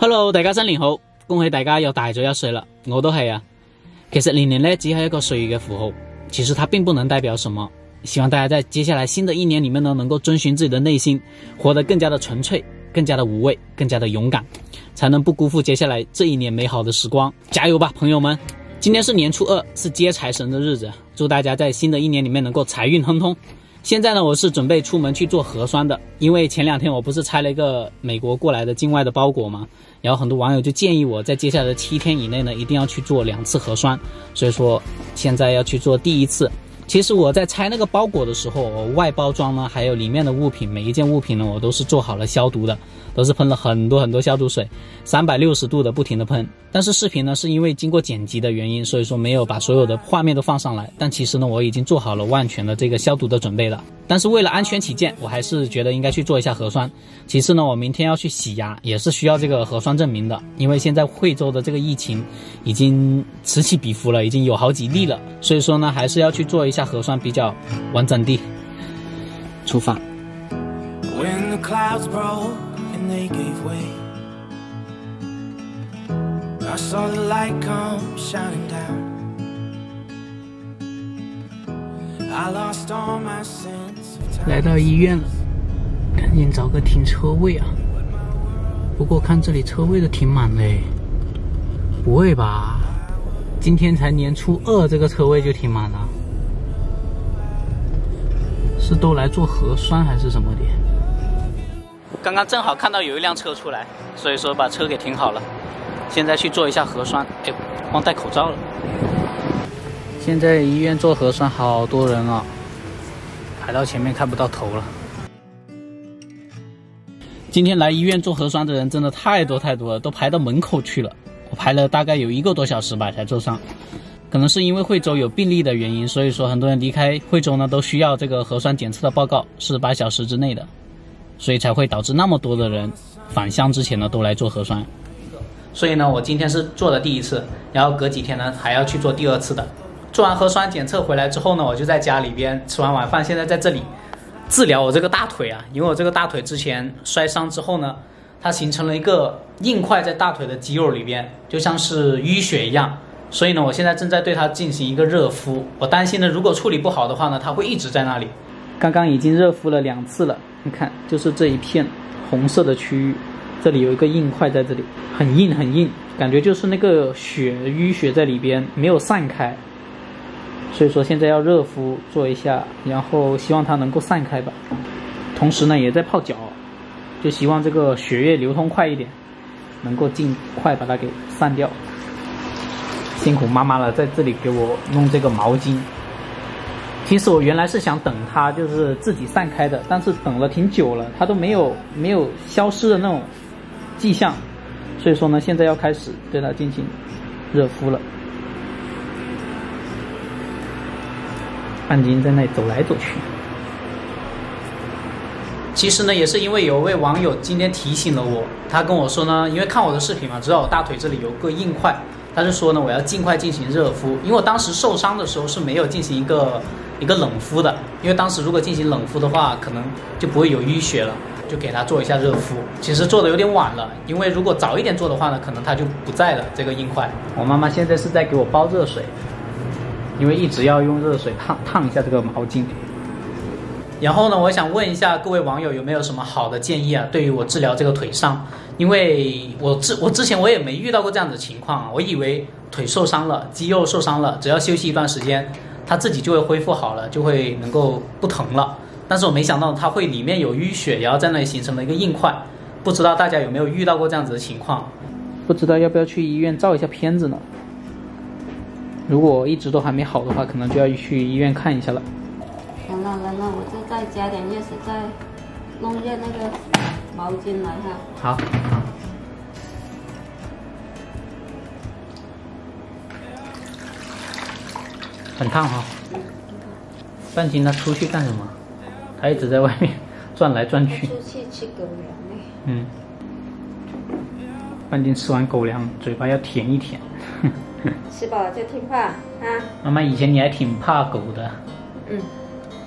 Hello， 大家新年好，恭喜大家又大咗1歲啦，我都係啊。其實年齡呢，只係一個歲月嘅符號，其實它並不能代表什麼。希望大家在接下來新的一年裡面呢，能夠遵循自己的內心，活得更加的純粹，更加的無畏，更加的勇敢，才能不辜負接下來這一年美好的時光。加油吧，朋友們！今天是年初2，是接財神的日子，祝大家在新的一年裡面能夠財運亨通。現在呢，我是準備出門去做核酸的，因為前2天我不是拆了一個美國過來的境外的包裹嘛，然後很多網友就建議我在接下來的7天以內呢，一定要去做2次核酸，所以說現在要去做第1次。其實我在拆那個包裹的時候，我外包裝呢，還有裡面的物品，每一件物品呢，我都是做好了消毒的，都是噴了很多消毒水，360度的不停的噴。但是視頻呢，是因為經過剪輯的原因，所以說沒有把所有的畫面都放上來。但其實呢，我已經做好了萬全的這個消毒的準備了。但是為了安全起見，我還是覺得應該去做一下核酸。其次呢，我明天要去洗牙，也是需要這個核酸證明的，因為現在惠州的這個疫情已經此起彼伏了，已經有好幾例了，所以說呢，還是要去做一下核酸比較完整的。出發。When the clouds broke and they gave way, I saw the light come shining down. I lost all my sense of time. 来到醫院了，趕緊找個停車位啊！不過看這裡車位都停滿了，不會吧？今天才年初2，這個車位就停滿了，是都來做核酸還是什麼的？剛剛正好看到有一輛車出來，所以說把車給停好了。現在去做一下核酸，哎，忘戴口罩了。現在醫院做核酸好多人啊，排到前面看不到頭了。今天來醫院做核酸的人真的太多了，都排到門口去了。我排了大概有1個多小時吧才做上。可能是因為惠州有病例的原因，所以說很多人離開惠州呢都需要這個核酸檢測的報告48小時之內的，所以才會導致那麼多的人返鄉之前呢都來做核酸。所以呢，我今天是做了第1次，然後隔幾天呢還要去做第2次的。做完核酸檢測回來之後呢，我就在家裡邊吃完晚飯，現在在這裡治療我這個大腿啊，因為我這個大腿之前摔傷之後呢，它形成了一個硬塊在大腿的肌肉裡邊，就像是淤血一樣。所以呢，我現在正在對它進行一個熱敷。我擔心呢，如果處理不好的話呢，它會一直在那裡。剛剛已經熱敷了2次了，你看，就是這一片紅色的區域，這裡有一個硬塊在這裡，很硬，感覺就是那個淤血在裡邊沒有散開。所以說現在要熱敷做一下，然後希望它能夠散開吧。同時呢，也在泡腳，就希望這個血液流通快一點，能夠盡快把它給散掉。辛苦媽媽了，在這裡給我弄這個毛巾。其實我原來是想等它就是自己散開的，但是等了挺久了，它都沒有消失的那種跡象。所以說呢，現在要開始對它進行熱敷了。半斤在那裡走來走去。其實呢，也是因為有位網友今天提醒了我，他跟我說呢，因為看我的視頻嘛，知道我大腿這裡有個硬塊，他就說呢，我要盡快進行熱敷。因為我當時受傷的時候是沒有進行一個冷敷的，因為當時如果進行冷敷的話，可能就不會有淤血了，就給他做一下熱敷。其實做的有點晚了，因為如果早一點做的話呢，可能他就不在了這個硬塊。我媽媽現在是在給我煲熱水，因為一直要用熱水燙一下這個毛巾。然後呢，我想問一下各位網友有沒有什麼好的建議啊？對於我治療這個腿傷，因為我之前我也沒遇到過這樣的情況，我以為腿受傷了，肌肉受傷了，只要休息一段時間，它自己就會恢復好了，就會能夠不疼了。但是我沒想到它會裡面有淤血，然後在那裡形成了一個硬塊。不知道大家有沒有遇到過這樣子的情況？不知道要不要去醫院照一下片子呢？如果一直都還沒好的話，可能就要去醫院看一下了。行了，我就再加點熱水，再弄熱那個毛巾來哈。好。很燙哈。半斤他出去幹什麼？他一直在外面轉來轉去。出去吃狗糧嘞。半斤吃完狗糧，嘴巴要舔一舔。吃飽了就聽話啊。媽媽以前你還挺怕狗的。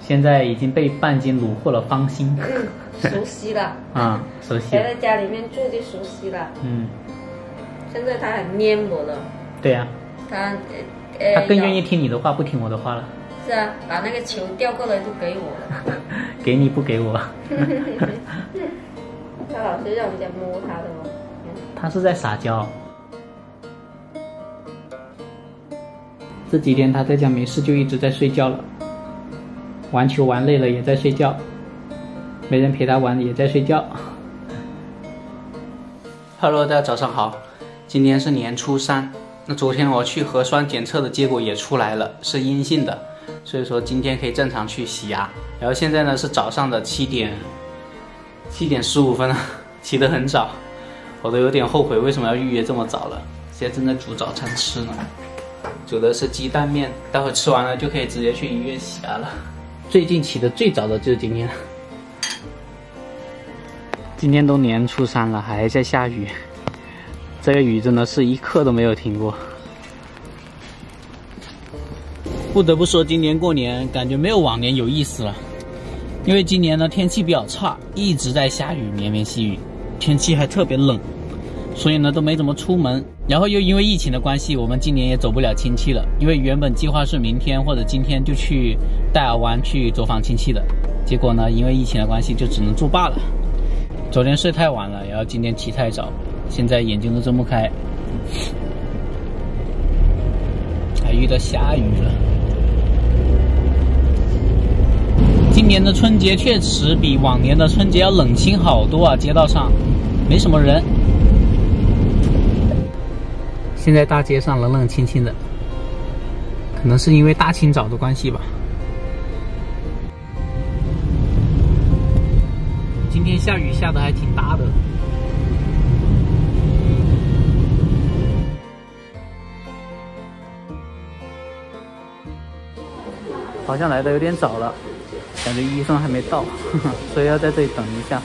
现在已经被半斤虏获了芳心。熟悉了。啊，熟悉。陪在家里面住就熟悉了。现在他很黏我了。对呀、他更愿意听你的话，不听我的话了。是啊，把那个球调过来就给我了。给你不给我？他老是让人家摸他的哦。他是在撒娇。这几天他在家没事就一直在睡觉了，玩球玩累了也在睡觉，没人陪他玩也在睡觉。Hello， 大家早上好，今天是年初三。那昨天我去核酸检测的结果也出来了，是阴性的，所以说今天可以正常去洗牙。然后现在呢是早上的7点15分了，起得很早，我都有点后悔为什么要预约这么早了。现在正在煮早餐吃呢，煮的是鸡蛋面，待会吃完了就可以直接去医院洗牙了。最近起得最早的就是今天，今天都年初三了，还在下雨。这个雨真的是一刻都没有停过。不得不说，今年过年感觉没有往年有意思了，因为今年呢天气比较差，一直在下雨，绵绵细雨，天气还特别冷，所以呢都没怎么出门。然后又因为疫情的关系，我们今年也走不了亲戚了，因为原本计划是明天或者今天就去戴尔湾去走访亲戚的，结果呢因为疫情的关系就只能作罢了。昨天睡太晚了，然后今天起太早，现在眼睛都睁不开，还遇到下雨了。今年的春节确实比往年的春节要冷清好多啊，街道上没什么人。现在大街上冷冷清清的，可能是因为大清早的关系吧。今天下雨下的还挺大的。好像来的有点早了，感觉医生还没到，所以要在这里等一下。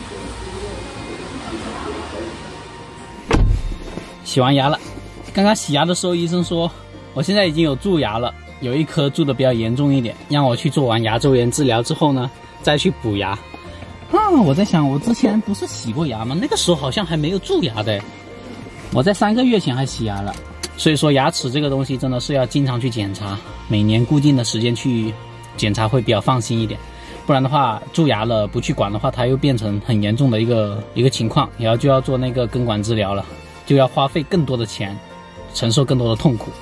洗完牙了，刚刚洗牙的时候，医生说我现在已经有蛀牙了，有一颗蛀的比较严重一点，让我去做完牙周炎治疗之后呢，再去补牙。我在想，我之前不是洗过牙吗？那个时候好像还没有蛀牙的，我在3个月前还洗牙了。所以说牙齿这个东西真的是要经常去检查，每年固定的时间去检查会比较放心一点，不然的话蛀牙了不去管的话，它又变成很严重的一个情况，然后就要做那个根管治疗了，就要花费更多的钱，承受更多的痛苦。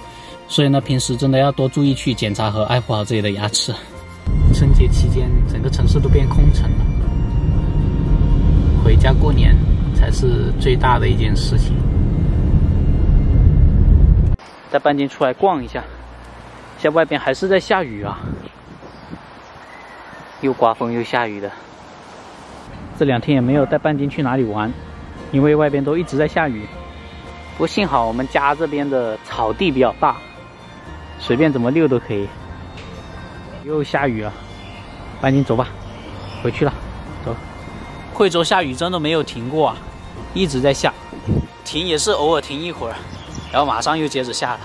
所以呢，平时真的要多注意去检查和爱护好自己的牙齿。春节期间整个城市都变空城了，回家过年才是最大的一件事情。带半斤出来逛一下，现在外边还是在下雨啊，又刮风又下雨的。这2天也没有带半斤去哪里玩，因为外边都一直在下雨。不过幸好我们家这边的草地比较大，随便怎么溜都可以。又下雨了，半斤走吧，回去了，走。惠州下雨真的没有停过啊，一直在下，停也是偶尔停一会儿，然后马上又接着下了。